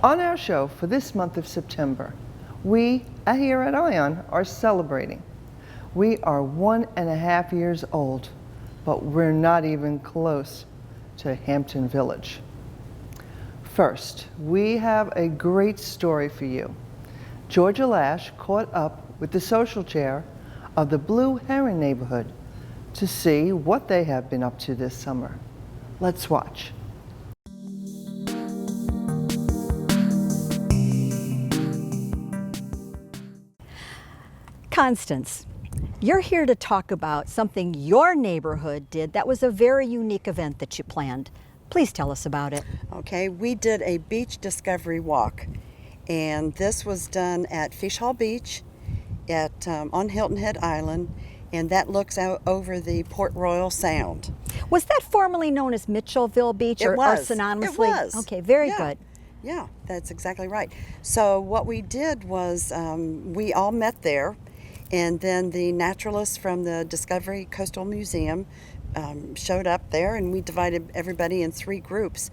On our show for this month of September, we here at ION are celebrating. We are 1.5 years old, but we're not even close to Hampton Village. First, we have a great story for you. Georgia Lash caught up with the social chair of the Blue Heron neighborhood to see what they have been up to this summer. Let's watch. Constance, you're here to talk about something your neighborhood did that was a very unique event that you planned. Please tell us about it. Okay, we did a beach discovery walk, and this was done at Fish Hall Beach on Hilton Head Island, and that looks out over the Port Royal Sound. Was that formerly known as Mitchellville Beach or synonymously? It was. Okay, very good. Yeah, that's exactly right. So what we did was we all met there, and then the naturalists from the Discovery Coastal Museum showed up there, and we divided everybody in 3 groups.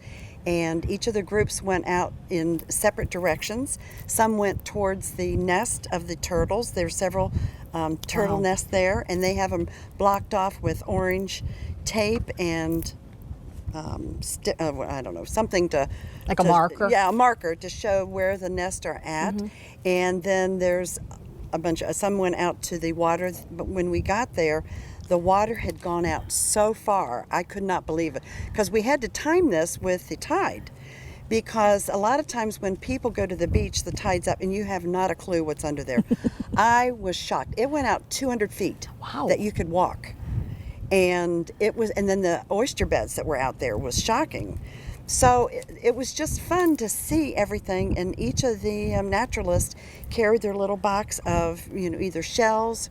And each of the groups went out in separate directions. Some went towards the nest of the turtles. There's several turtle nests there, and they have them blocked off with orange tape and I don't know, something to... Like a marker? Yeah, a marker to show where the nests are at. Mm-hmm. And then there's some went out to the water, but when we got there, the water had gone out so far, I could not believe it. Because we had to time this with the tide. Because a lot of times when people go to the beach, the tide's up and you have not a clue what's under there. I was shocked. It went out 200 feet that you could walk. And then the oyster beds that were out there was shocking. So it was just fun to see everything, and each of the naturalists carried their little box of, either shells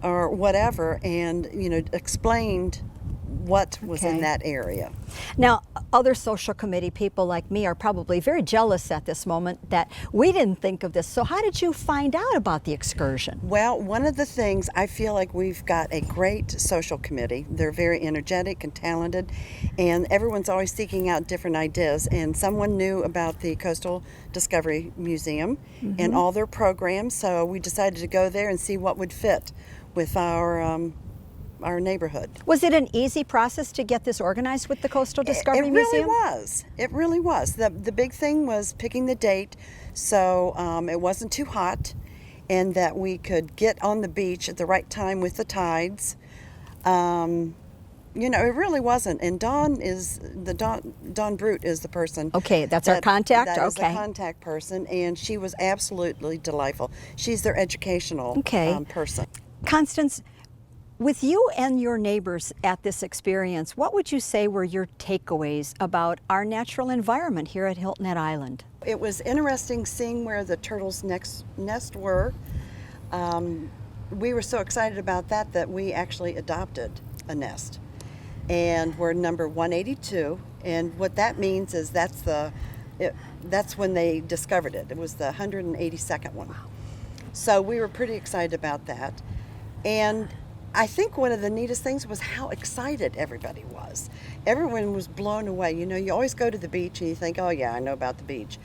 or whatever, and, explained what was in that area. Now, other social committee people like me are probably very jealous at this moment that we didn't think of this. So how did you find out about the excursion? Well, one of the things, I feel like we've got a great social committee. They're very energetic and talented, and everyone's always seeking out different ideas. And someone knew about the Coastal Discovery Museum and all their programs, so we decided to go there and see what would fit with our neighborhood. Was it an easy process to get this organized with the Coastal Discovery Museum? It really was. The big thing was picking the date so it wasn't too hot, and that we could get on the beach at the right time with the tides. It really wasn't. And Dawn Brute is the person. Okay, that's our contact? That is the contact person, and she was absolutely delightful. She's their educational person. Constance, with you and your neighbors at this experience, what would you say were your takeaways about our natural environment here at Hilton Head Island? It was interesting seeing where the turtles' nest were. We were so excited about that we actually adopted a nest. And we're number 182, and what that means is that's when they discovered it. It was the 182nd one. So we were pretty excited about that. And I think one of the neatest things was how excited everybody was. Everyone was blown away. You always go to the beach and you think, oh yeah, I know about the beach.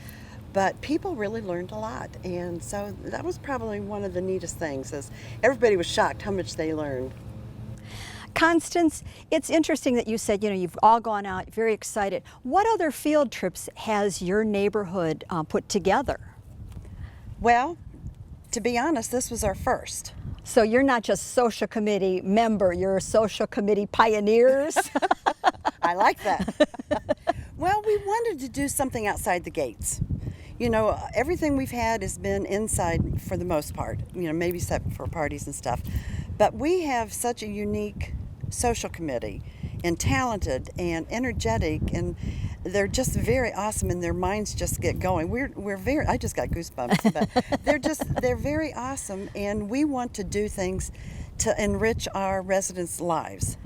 But people really learned a lot. And so that was probably one of the neatest things, is everybody was shocked how much they learned. Constance, it's interesting that you said, you've all gone out, very excited. What other field trips has your neighborhood put together? Well, to be honest, this was our first. So you're not just social committee member, you're social committee pioneers? I like that. Well, we wanted to do something outside the gates. Everything we've had has been inside for the most part, maybe except for parties and stuff. But we have such a unique social committee, and talented and energetic, and they're just very awesome, and their minds just get going. I just got goosebumps, but they're very awesome, and we want to do things to enrich our residents' lives.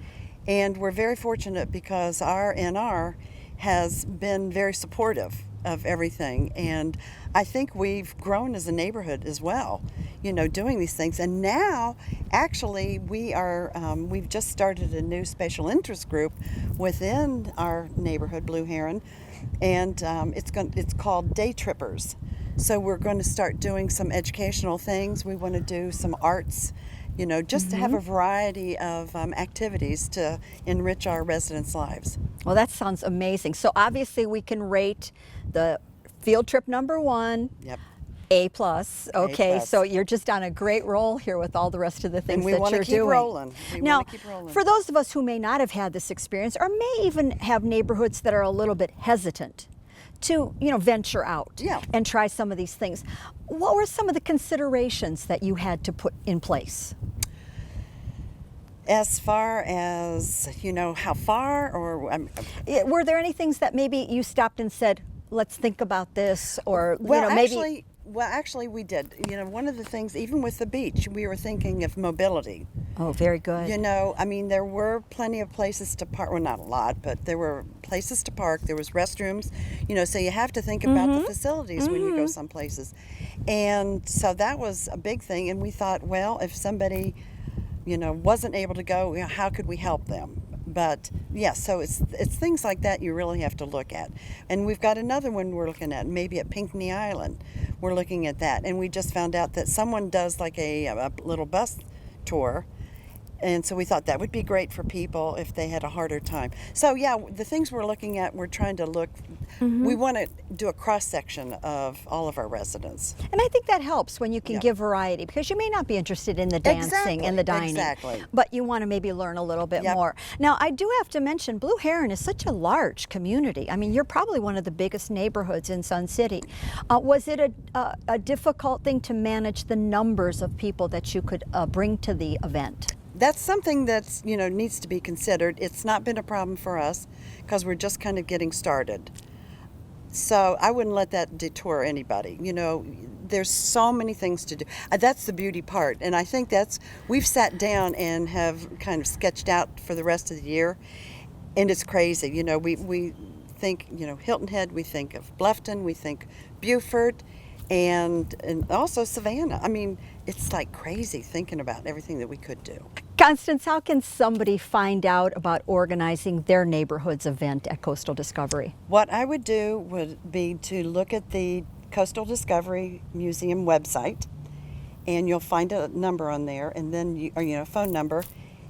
And we're very fortunate because our NR has been very supportive of everything. And I think we've grown as a neighborhood as well, you know, doing these things. And now, actually, we've just started a new special interest group within our neighborhood, Blue Heron, and it's called Day Trippers. So we're going to start doing some educational things. We want to do some arts, you know, just to have a variety of activities to enrich our residents' lives. Well, that sounds amazing. So obviously we can rate the field trip number 1 Yep. A plus. Okay, plus. so you're just on a great roll here with all the rest of the things we that wanna you're keep doing. rolling. We Now, wanna keep rolling. for those of us who may not have had this experience, or may even have neighborhoods that are a little bit hesitant to, you know, venture out Yeah. and try some of these things, what were some of the considerations that you had to put in place? As far as, you know, how far, or Were there any things that maybe you stopped and said, let's think about this, or well, you know, maybe actually, we did. You know, one of the things, even with the beach, we were thinking of mobility. Oh, very good. You know, I mean, there were plenty of places to park. Well, not a lot, but there were places to park. There was restrooms. You know, so you have to think about the facilities when you go some places. And so that was a big thing. And we thought, well, if somebody, you know, wasn't able to go, you know, how could we help them? But yeah, so it's things like that you really have to look at. And we've got another one we're looking at, maybe at Pinckney Island. We're looking at that, and we just found out that someone does like a little bus tour. And so we thought that would be great for people if they had a harder time. So yeah, the things we're looking at, we're trying to look, we want to do a cross-section of all of our residents. And I think that helps when you can Yeah. give variety, because you may not be interested in the dancing and the dining, exactly. but you want to maybe learn a little bit Yep. more. Now, I do have to mention Blue Heron is such a large community. I mean, you're probably one of the biggest neighborhoods in Sun City. Was it a difficult thing to manage the numbers of people that you could bring to the event? That's something that's, you know, needs to be considered. It's not been a problem for us because we're just kind of getting started. So I wouldn't let that detour anybody. You know, there's so many things to do. That's the beauty part. And I think we've sat down and have kind of sketched out for the rest of the year. And it's crazy. You know, we think, you know, Hilton Head, we think of Bluffton, we think Beaufort, and also Savannah. I mean, it's like crazy thinking about everything that we could do. Constance, how can somebody find out about organizing their neighborhood's event at Coastal Discovery? What I would do would be to look at the Coastal Discovery Museum website, and you'll find a number on there, and then a phone number,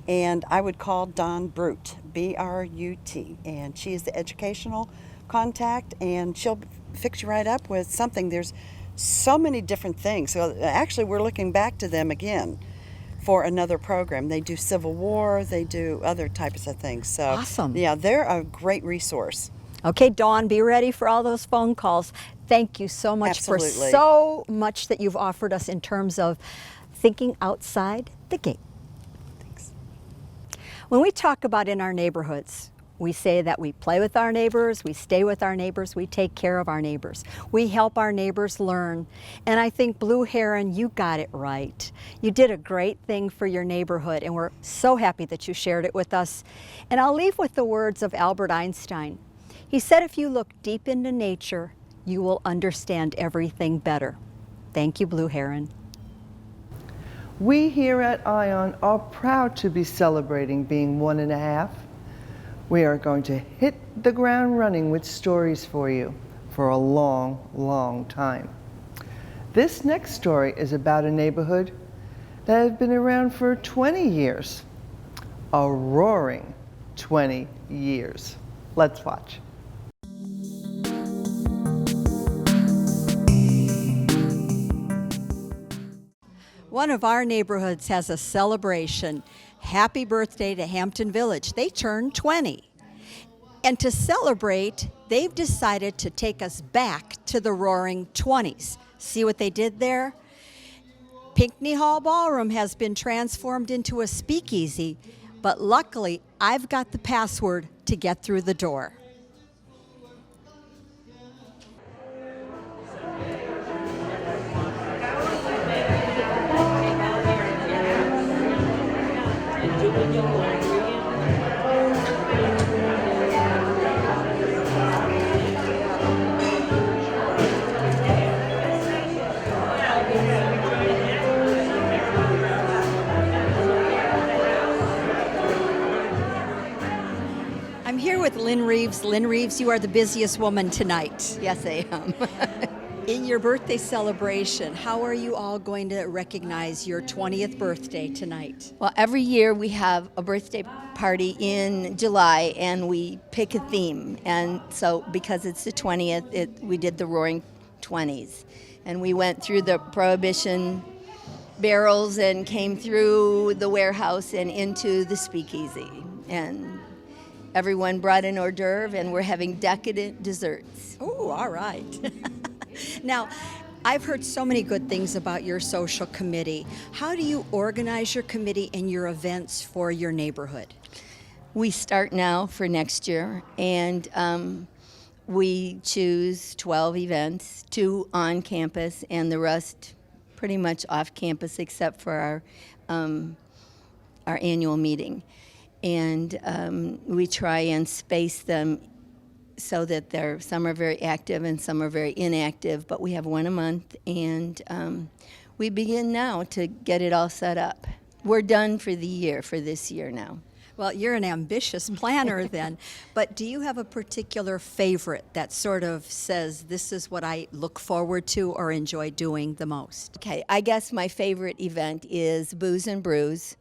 and I would call Dawn Brute, B-R-U-T, and she is the educational contact, and she'll fix you right up with something. There's so many different things. So actually, we're looking back to them again for another program. They do Civil War, they do other types of things. So Awesome. yeah, they're a great resource. Okay, Dawn, be ready for all those phone calls. Thank you so much for Absolutely. so much that you've offered us in terms of thinking outside the gate. Thanks. When we talk about in our neighborhoods, we say that we play with our neighbors, we stay with our neighbors, we take care of our neighbors. We help our neighbors learn. And I think Blue Heron, you got it right. You did a great thing for your neighborhood, and we're so happy that you shared it with us. And I'll leave with the words of Albert Einstein. He said, if you look deep into nature, you will understand everything better. Thank you, Blue Heron. We here at ION are proud to be celebrating being 1.5. We are going to hit the ground running with stories for you for a long, long time. This next story is about a neighborhood that has been around for 20 years. A roaring 20 years. Let's watch. One of our neighborhoods has a celebration. Happy birthday to Hampton Village. They turned 20. And to celebrate, they've decided to take us back to the roaring 20s. See what they did there? Pinckney Hall Ballroom has been transformed into a speakeasy, but luckily I've got the password to get through the door. Lynn Reeves, you are the busiest woman tonight. Yes, I am. In your birthday celebration, how are you all going to recognize your 20th birthday tonight? Well, every year we have a birthday party in July and we pick a theme. And so because it's the 20th, we did the Roaring 20s. And we went through the Prohibition barrels and came through the warehouse and into the speakeasy. And everyone brought an hors d'oeuvre and we're having decadent desserts. Oh, all right. Now, I've heard so many good things about your social committee. How do you organize your committee and your events for your neighborhood? We start now for next year, and we choose 12 events, 2 on campus, and the rest pretty much off campus, except for our annual meeting. And we try and space them so that some are very active and some are very inactive, but we have one a month, and we begin now to get it all set up. We're done for the year, for this year now. Well, you're an ambitious planner then, but do you have a particular favorite that sort of says, this is what I look forward to or enjoy doing the most? Okay, I guess my favorite event is Booze and Brews,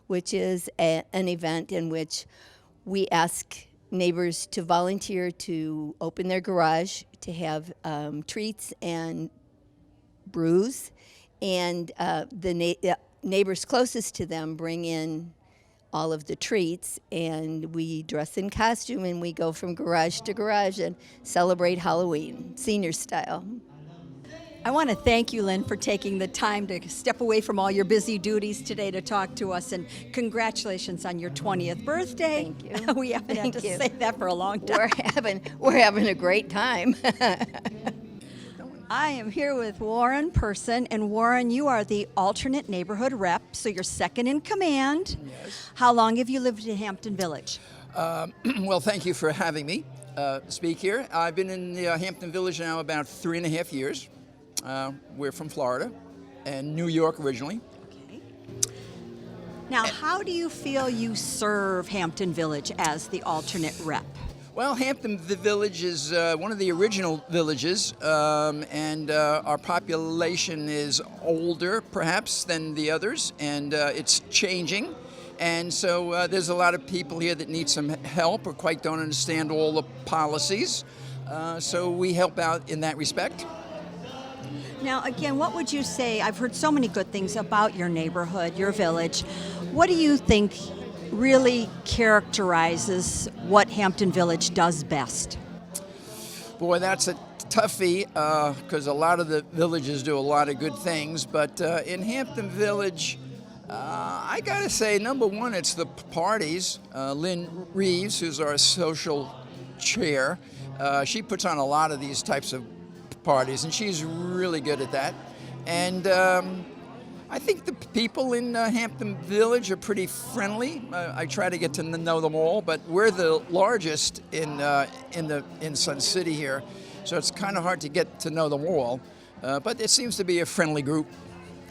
which is an event in which we ask neighbors to volunteer to open their garage to have treats and brews, and the neighbors closest to them bring in all of the treats, and we dress in costume and we go from garage to garage and celebrate Halloween, senior style. I want to thank you, Lynn, for taking the time to step away from all your busy duties today to talk to us, and congratulations on your 20th birthday. Thank you. We haven't had to Thank you. say that for a long time. We're having a great time. I am here with Warren Person, and Warren, you are the alternate neighborhood rep, so you're second in command. Yes. How long have you lived in Hampton Village? Well, thank you for having me speak here. I've been in Hampton Village now about 3.5 years. We're from Florida and New York originally. Okay. Now, how do you feel you serve Hampton Village as the alternate rep? Well, Hampton Village is one of the original villages, and our population is older, perhaps, than the others, and it's changing. And so there's a lot of people here that need some help or quite don't understand all the policies. So we help out in that respect. Now, again, what would you say? I've heard so many good things about your neighborhood, your village. What do you think really characterizes what Hampton Village does best? Boy, that's a toughie, because a lot of the villages do a lot of good things. But in Hampton Village, I gotta say, number one, it's the parties. Lynn Reeves, who's our social chair, she puts on a lot of these types of parties, and she's really good at that. And I think the people in Hampton Village are pretty friendly. I try to get to know them all, but we're the largest in Sun City here, so it's kind of hard to get to know them all. But it seems to be a friendly group.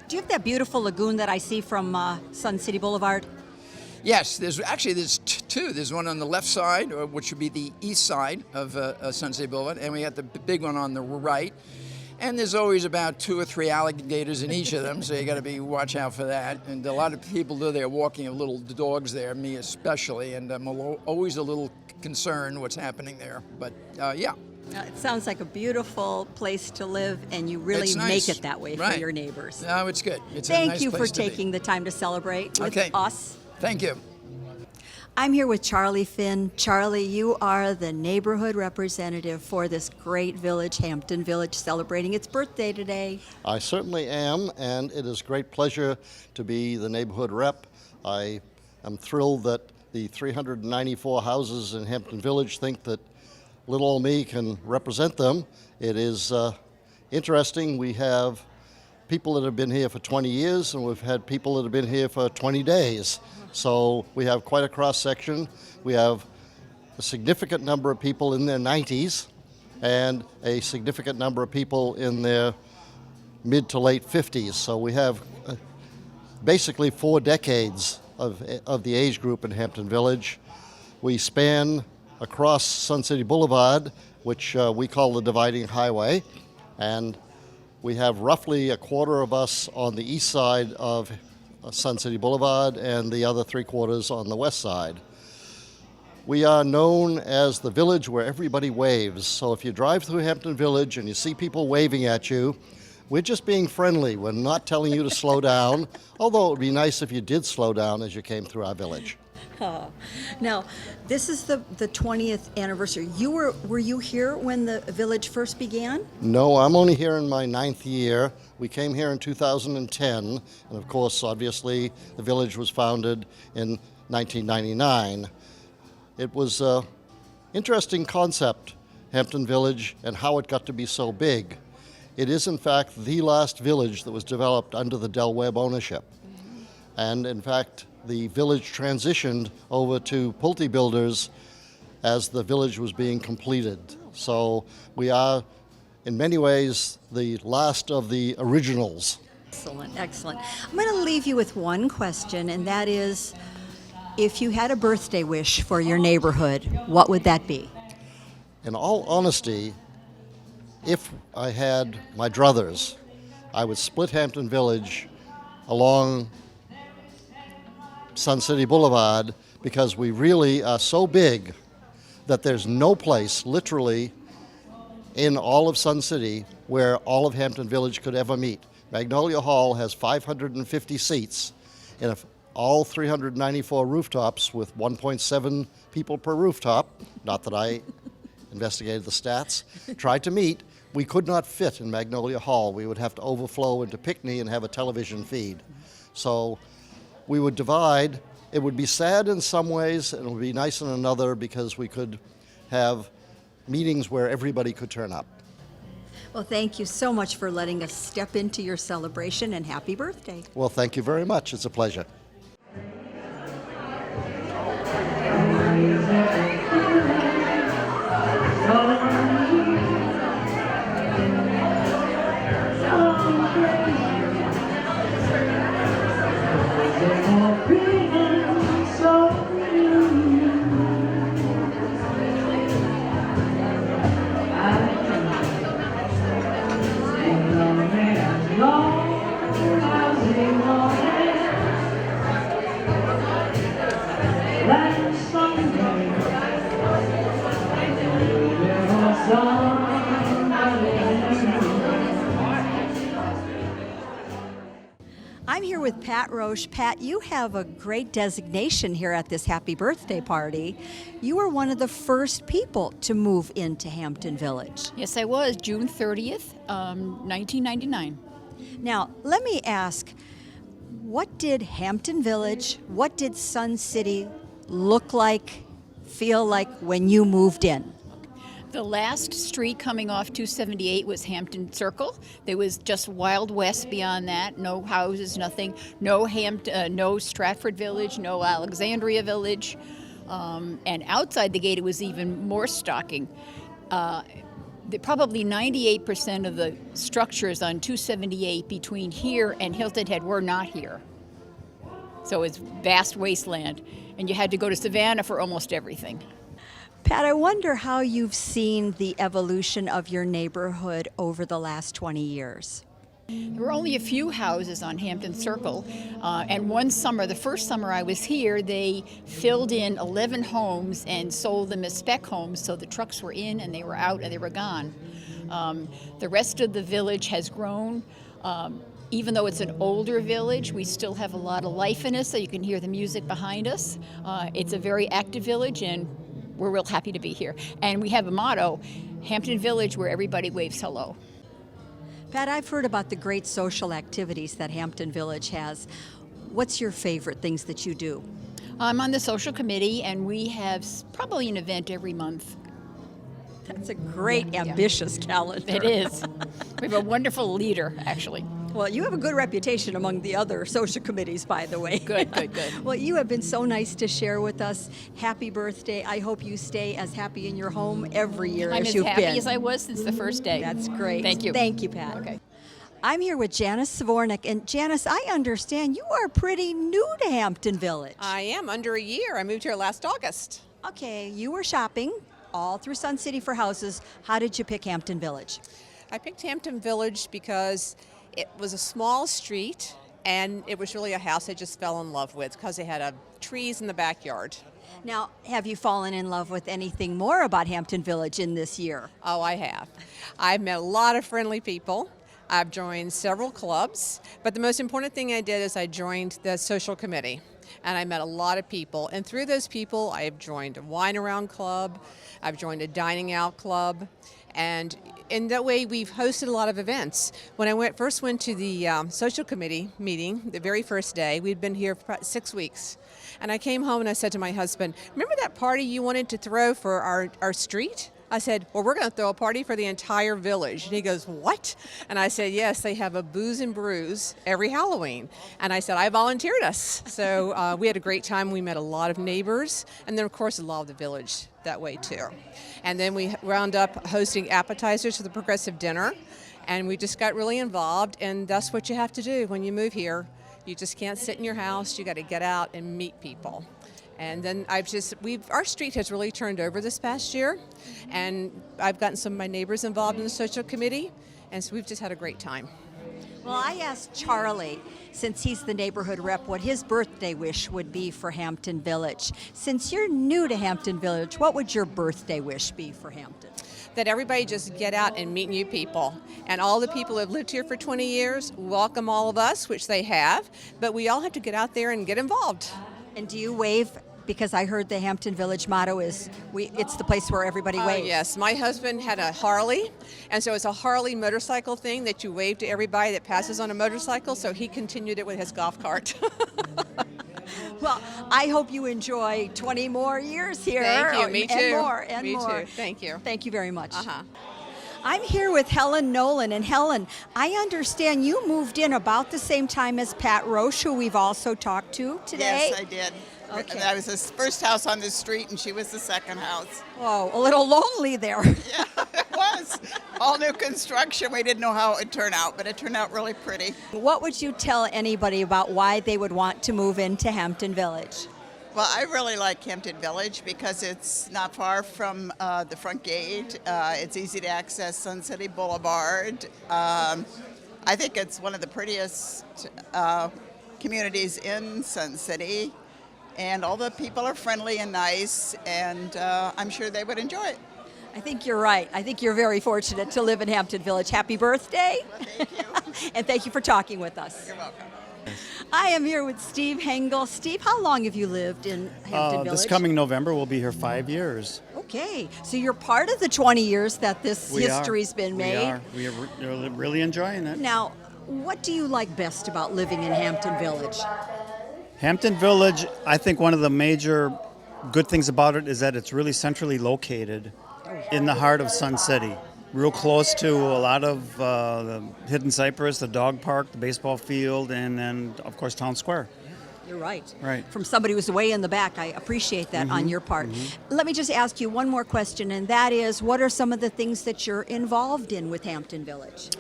Do you have that beautiful lagoon that I see from Sun City Boulevard? Yes, there's two. There's one on the left side, which would be the east side of Sun City Boulevard, and we got the big one on the right. And there's always about 2 or 3 alligators in each of them, so you got to watch out for that. And a lot of people do. They're walking little dogs there, me especially, and I'm always a little concerned what's happening there. But yeah. It sounds like a beautiful place to live, and you really It's nice. make it that way for Right. your neighbors. No, it's good. It's a Thank nice you for place to be. taking the time to celebrate with Okay. us. Thank you. I'm here with Charlie Finn. Charlie, you are the neighborhood representative for this great village, Hampton Village, celebrating its birthday today. I certainly am, and it is a great pleasure to be the neighborhood rep. I am thrilled that the 394 houses in Hampton Village think that little old me can represent them. It is interesting. We have people that have been here for 20 years, and we've had people that have been here for 20 days. So we have quite a cross-section. We have a significant number of people in their 90s and a significant number of people in their mid to late 50s. So we have basically 4 decades of the age group in Hampton Village. We span across Sun City Boulevard, which we call the dividing highway, and we have roughly a quarter of us on the east side of Sun City Boulevard and the other 3/4 on the west side. We are known as the village where everybody waves. So if you drive through Hampton Village and you see people waving at you, we're just being friendly. We're not telling you to slow down, although it would be nice if you did slow down as you came through our village. Now, this is the 20th anniversary. Were you here when the village first began? No, I'm only here in my 9th year. We came here in 2010, and of course, obviously, the village was founded in 1999. It was an interesting concept, Hampton Village, and how it got to be so big. It is, in fact, the last village that was developed under the Del Webb ownership. And, in fact, the village transitioned over to Pulte Builders as the village was being completed. So we are, in many ways, the last of the originals. Excellent, excellent. I'm going to leave you with one question, and that is, if you had a birthday wish for your neighborhood, what would that be? In all honesty, if I had my druthers, I would split Hampton Village along Sun City Boulevard, because we really are so big that there's no place, literally, in all of Sun City where all of Hampton Village could ever meet. Magnolia Hall has 550 seats, and if all 394 rooftops with 1.7 people per rooftop, not that I investigated the stats, tried to meet, we could not fit in Magnolia Hall. We would have to overflow into Pinckney and have a television feed. So we would divide. It would be sad in some ways, and it would be nice in another, because we could have meetings where everybody could turn up. Well, thank you so much for letting us step into your celebration, and happy birthday. Well, thank you very much. It's a pleasure. I'm here with Pat Roche. Pat, you have a great designation here at this happy birthday party. You were one of the first people to move into Hampton Village. Yes, I was, June 30th, 1999. Now, let me ask, what did Hampton Village, what did Sun City look like, feel like when you moved in? The last street coming off 278 was Hampton Circle. There was just Wild West beyond that, no houses, nothing, no Stratford Village, no Alexandria Village. And outside the gate, it was even more stalking. Probably 98% of the structures on 278 between here and Hilton Head were not here. So it's vast wasteland, and you had to go to Savannah for almost everything. Pat, I wonder how you've seen the evolution of your neighborhood over the last 20 years. There were only a few houses on Hampton Circle, and one summer, the first summer I was here, they filled in 11 homes and sold them as spec homes, so the trucks were in and they were out and they were gone. The rest of the village has grown. Even though it's an older village, we still have a lot of life in us, so you can hear the music behind us. It's a very active village, and we're real happy to be here. And we have a motto, Hampton Village, where everybody waves hello. Pat, I've heard about the great social activities that Hampton Village has. What's your favorite things that you do? I'm on the social committee, and we have probably an event every month. That's a great, ambitious calendar. It is. We have a wonderful leader, actually. Well, you have a good reputation among the other social committees, by the way. Good, good, good. Well, you have been so nice to share with us. Happy birthday. I hope you stay as happy in your home every year I'm as as you've happy been. as I was since the first day. That's great. Thank you. Thank you, Pat. Okay. I'm here with Janice Savornik. And Janice, I understand you are pretty new to Hampton Village. I am, under a year. I moved here last August. Okay, you were shopping all through Sun City for houses. How did you pick Hampton Village? I picked Hampton Village because it was a small street and it was really a house I just fell in love with because it had trees in the backyard. Now, have you fallen in love with anything more about Hampton Village in this year? Oh, I have. I've met a lot of friendly people. I've joined several clubs, but the most important thing I did is I joined the social committee. And I met a lot of people. And through those people, I have joined a wine around club. I've joined a dining out club. And in that way, we've hosted a lot of events. When I first went to the social committee meeting, the very first day, we'd been here for about 6 weeks. And I came home and I said to my husband, remember that party you wanted to throw for our street? I said, well, we're going to throw a party for the entire village. And he goes, what? And I said, yes, they have a booze and brews every Halloween. And I said, I volunteered us. So we had a great time. We met a lot of neighbors. And then, of course, a lot of the village that way, too. And then we wound up hosting appetizers for the progressive dinner. And we just got really involved. And that's what you have to do when you move here. You just can't sit in your house. You got to get out and meet people. And then our street has really turned over this past year, and I've gotten some of my neighbors involved in the social committee, and so we've just had a great time. Well, I asked Charlie, since he's the neighborhood rep, what his birthday wish would be for Hampton Village. Since you're new to Hampton Village, what would your birthday wish be for Hampton? That everybody just get out and meet new people. And all the people who have lived here for 20 years, welcome all of us, which they have, but we all have to get out there and get involved. And do you wave? Because I heard the Hampton Village motto is, it's the place where everybody waves. Yes, my husband had a Harley, and so it's a Harley motorcycle thing that you wave to everybody that passes on a motorcycle, so he continued it with his golf cart. Well, I hope you enjoy 20 more years here. Thank you, me too. And more, and me more. too, thank you. Thank you very much. Uh-huh. I'm here with Helen Nolan, and Helen, I understand you moved in about the same time as Pat Roche, who we've also talked to today. Yes, I did. Okay. I was the first house on this street, and she was the second house. Oh, a little lonely there. Yeah, it was. All new construction. We didn't know how it would turn out, but it turned out really pretty. What would you tell anybody about why they would want to move into Hampton Village? Well, I really like Hampton Village because it's not far from the front gate. It's easy to access Sun City Boulevard. I think it's one of the prettiest communities in Sun City. And all the people are friendly and nice, and I'm sure they would enjoy it. I think you're right. I think you're very fortunate to live in Hampton Village. Happy birthday. Thank you. And thank you for talking with us. You're welcome. I am here with Steve Hengel. Steve, how long have you lived in Hampton Village? This coming November, we'll be here 5 years. Okay, so you're part of the 20 years that this history's been made. We are really enjoying it. Now, what do you like best about living in Hampton Village? Hampton Village, I think one of the major good things about it is that it's really centrally located in the heart of Sun City. Real close to a lot of the Hidden Cypress, the dog park, the baseball field, and then, of course, Town Square. You're right. Right. From somebody who's way in the back, I appreciate that on your part. Let me just ask you one more question, and that is, what are some of the things that you're involved in with Hampton Village?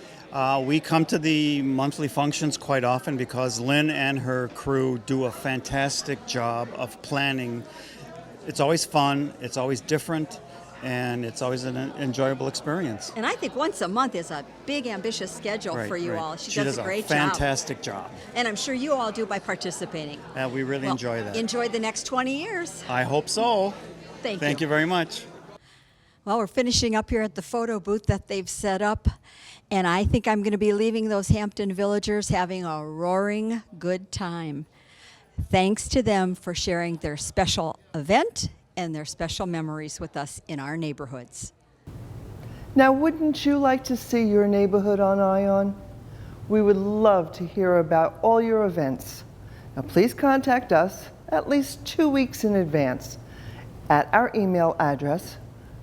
We come to the monthly functions quite often because Lynn and her crew do a fantastic job of planning. It's always fun, it's always different, and it's always an enjoyable experience. And I think once a month is a big, ambitious schedule for you all. She does a great fantastic job. And I'm sure you all do by participating. We really enjoy that. Enjoy the next 20 years. I hope so. Thank you very much. Well, we're finishing up here at the photo booth that they've set up. And I think I'm going to be leaving those Hampton Villagers having a roaring good time. Thanks to them for sharing their special event and their special memories with us in our neighborhoods. Now, wouldn't you like to see your neighborhood on ION? We would love to hear about all your events. Now, please contact us at least 2 weeks in advance at our email address,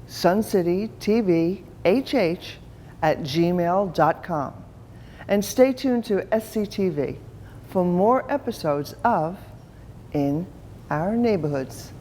suncitytvhh@gmail.com. And stay tuned to SCTV for more episodes of In Our Neighborhoods.